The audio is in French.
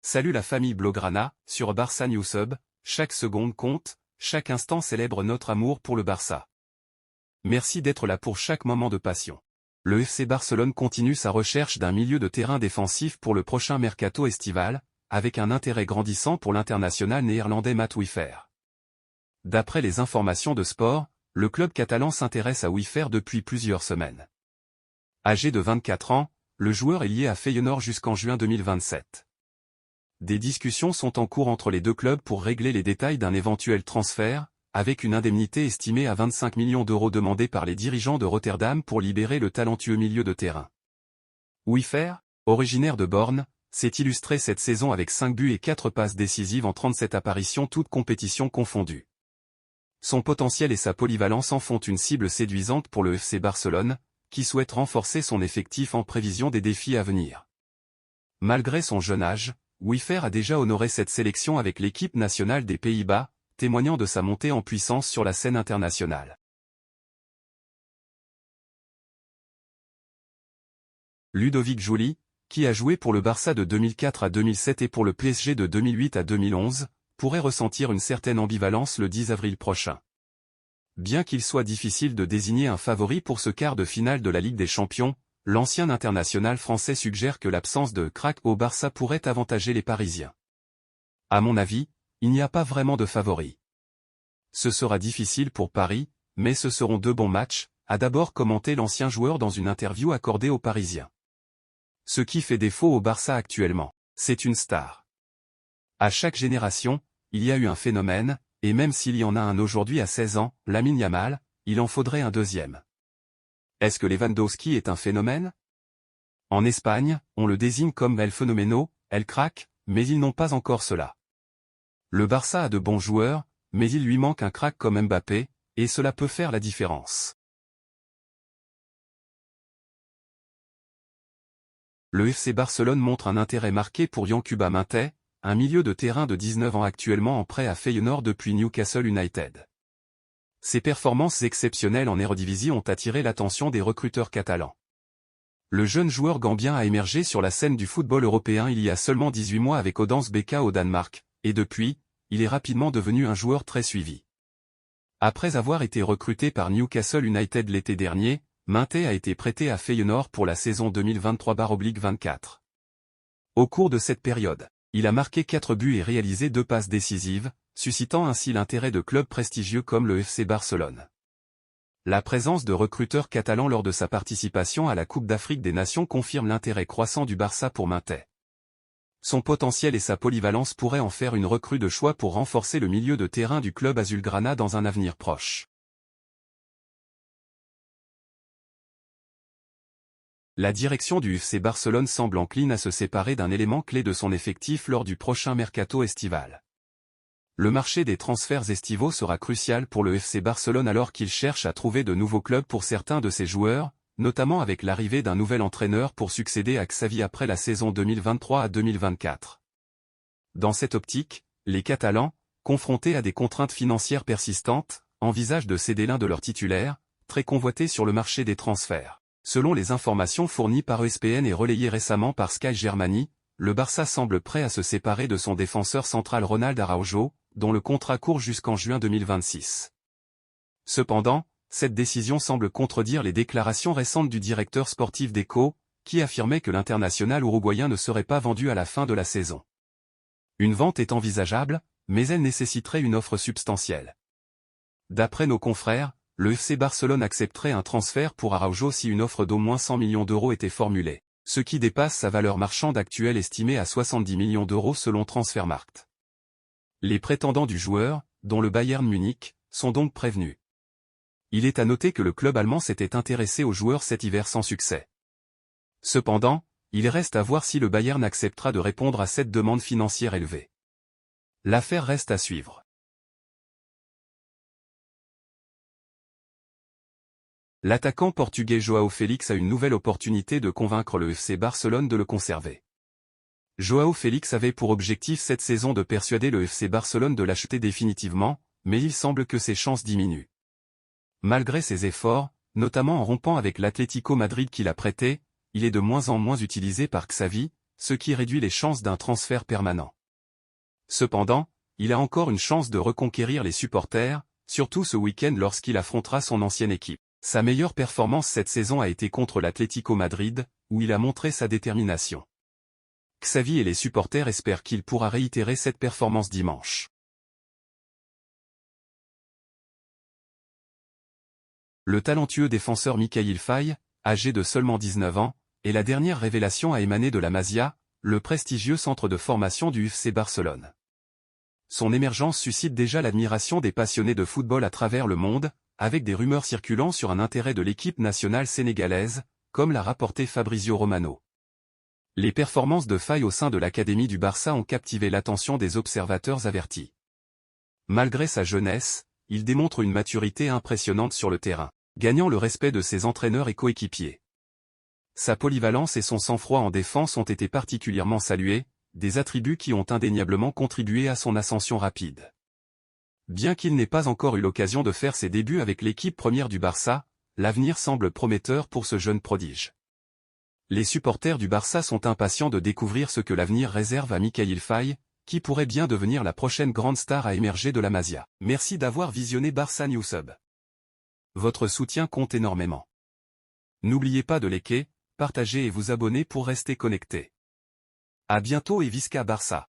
Salut la famille Blaugrana, sur Barça News Hub, chaque seconde compte, chaque instant célèbre notre amour pour le Barça. Merci d'être là pour chaque moment de passion. Le FC Barcelone continue sa recherche d'un milieu de terrain défensif pour le prochain mercato estival, avec un intérêt grandissant pour l'international néerlandais Matt Wiffer. D'après les informations de Sport, le club catalan s'intéresse à Wiffer depuis plusieurs semaines. Âgé de 24 ans, le joueur est lié à Feyenoord jusqu'en juin 2027. Des discussions sont en cours entre les deux clubs pour régler les détails d'un éventuel transfert, avec une indemnité estimée à 25 millions d'euros demandée par les dirigeants de Rotterdam pour libérer le talentueux milieu de terrain. Wiffer, originaire de Born, s'est illustré cette saison avec 5 buts et 4 passes décisives en 37 apparitions toutes compétitions confondues. Son potentiel et sa polyvalence en font une cible séduisante pour le FC Barcelone, qui souhaite renforcer son effectif en prévision des défis à venir. Malgré son jeune âge, Wiffer a déjà honoré cette sélection avec l'équipe nationale des Pays-Bas, témoignant de sa montée en puissance sur la scène internationale. Ludovic Joly, qui a joué pour le Barça de 2004 à 2007 et pour le PSG de 2008 à 2011, pourrait ressentir une certaine ambivalence le 10 avril prochain. Bien qu'il soit difficile de désigner un favori pour ce quart de finale de la Ligue des Champions, l'ancien international français suggère que l'absence de crack au Barça pourrait avantager les Parisiens. À mon avis, il n'y a pas vraiment de favori. Ce sera difficile pour Paris, mais ce seront deux bons matchs, a d'abord commenté l'ancien joueur dans une interview accordée aux Parisiens. Ce qui fait défaut au Barça actuellement, c'est une star. À chaque génération, il y a eu un phénomène, et même s'il y en a un aujourd'hui à 16 ans, Lamine Yamal, il en faudrait un deuxième. Est-ce que Lewandowski est un phénomène? En Espagne, on le désigne comme El Fenomeno, El Crack, mais ils n'ont pas encore cela. Le Barça a de bons joueurs, mais il lui manque un crack comme Mbappé, et cela peut faire la différence. Le FC Barcelone montre un intérêt marqué pour Yankuba Minteh, un milieu de terrain de 19 ans actuellement en prêt à Feyenoord depuis Newcastle United. Ses performances exceptionnelles en Eredivisie ont attiré l'attention des recruteurs catalans. Le jeune joueur gambien a émergé sur la scène du football européen il y a seulement 18 mois avec Odense BK au Danemark, et depuis, il est rapidement devenu un joueur très suivi. Après avoir été recruté par Newcastle United l'été dernier, Minteh a été prêté à Feyenoord pour la saison 2023/24. Au cours de cette période, il a marqué 4 buts et réalisé 2 passes décisives, suscitant ainsi l'intérêt de clubs prestigieux comme le FC Barcelone. La présence de recruteurs catalans lors de sa participation à la Coupe d'Afrique des Nations confirme l'intérêt croissant du Barça pour Minteh. Son potentiel et sa polyvalence pourraient en faire une recrue de choix pour renforcer le milieu de terrain du club azulgrana dans un avenir proche. La direction du FC Barcelone semble encline à se séparer d'un élément clé de son effectif lors du prochain mercato estival. Le marché des transferts estivaux sera crucial pour le FC Barcelone alors qu'il cherche à trouver de nouveaux clubs pour certains de ses joueurs, notamment avec l'arrivée d'un nouvel entraîneur pour succéder à Xavi après la saison 2023 à 2024. Dans cette optique, les Catalans, confrontés à des contraintes financières persistantes, envisagent de céder l'un de leurs titulaires, très convoités sur le marché des transferts. Selon les informations fournies par ESPN et relayées récemment par Sky Germany, le Barça semble prêt à se séparer de son défenseur central Ronald Araujo, dont le contrat court jusqu'en juin 2026. Cependant, cette décision semble contredire les déclarations récentes du directeur sportif d'Echo, qui affirmait que l'international uruguayen ne serait pas vendu à la fin de la saison. Une vente est envisageable, mais elle nécessiterait une offre substantielle. D'après nos confrères, le FC Barcelone accepterait un transfert pour Araujo si une offre d'au moins 100 millions d'euros était formulée, ce qui dépasse sa valeur marchande actuelle estimée à 70 millions d'euros selon Transfermarkt. Les prétendants du joueur, dont le Bayern Munich, sont donc prévenus. Il est à noter que le club allemand s'était intéressé au joueur cet hiver sans succès. Cependant, il reste à voir si le Bayern acceptera de répondre à cette demande financière élevée. L'affaire reste à suivre. L'attaquant portugais João Félix a une nouvelle opportunité de convaincre le FC Barcelone de le conserver. João Félix avait pour objectif cette saison de persuader le FC Barcelone de l'acheter définitivement, mais il semble que ses chances diminuent. Malgré ses efforts, notamment en rompant avec l'Atlético Madrid qui l'a prêté, il est de moins en moins utilisé par Xavi, ce qui réduit les chances d'un transfert permanent. Cependant, il a encore une chance de reconquérir les supporters, surtout ce week-end lorsqu'il affrontera son ancienne équipe. Sa meilleure performance cette saison a été contre l'Atlético Madrid, où il a montré sa détermination. Xavi et les supporters espèrent qu'il pourra réitérer cette performance dimanche. Le talentueux défenseur Mikayil Faye, âgé de seulement 19 ans, est la dernière révélation à émaner de la Masia, le prestigieux centre de formation du FC Barcelone. Son émergence suscite déjà l'admiration des passionnés de football à travers le monde, avec des rumeurs circulant sur un intérêt de l'équipe nationale sénégalaise, comme l'a rapporté Fabrizio Romano. Les performances de Faye au sein de l'académie du Barça ont captivé l'attention des observateurs avertis. Malgré sa jeunesse, il démontre une maturité impressionnante sur le terrain, gagnant le respect de ses entraîneurs et coéquipiers. Sa polyvalence et son sang-froid en défense ont été particulièrement salués, des attributs qui ont indéniablement contribué à son ascension rapide. Bien qu'il n'ait pas encore eu l'occasion de faire ses débuts avec l'équipe première du Barça, l'avenir semble prometteur pour ce jeune prodige. Les supporters du Barça sont impatients de découvrir ce que l'avenir réserve à Mikayil Faye, qui pourrait bien devenir la prochaine grande star à émerger de la Masia. Merci d'avoir visionné Barça Newsub. Votre soutien compte énormément. N'oubliez pas de liker, partager et vous abonner pour rester connecté. À bientôt et Visca Barça.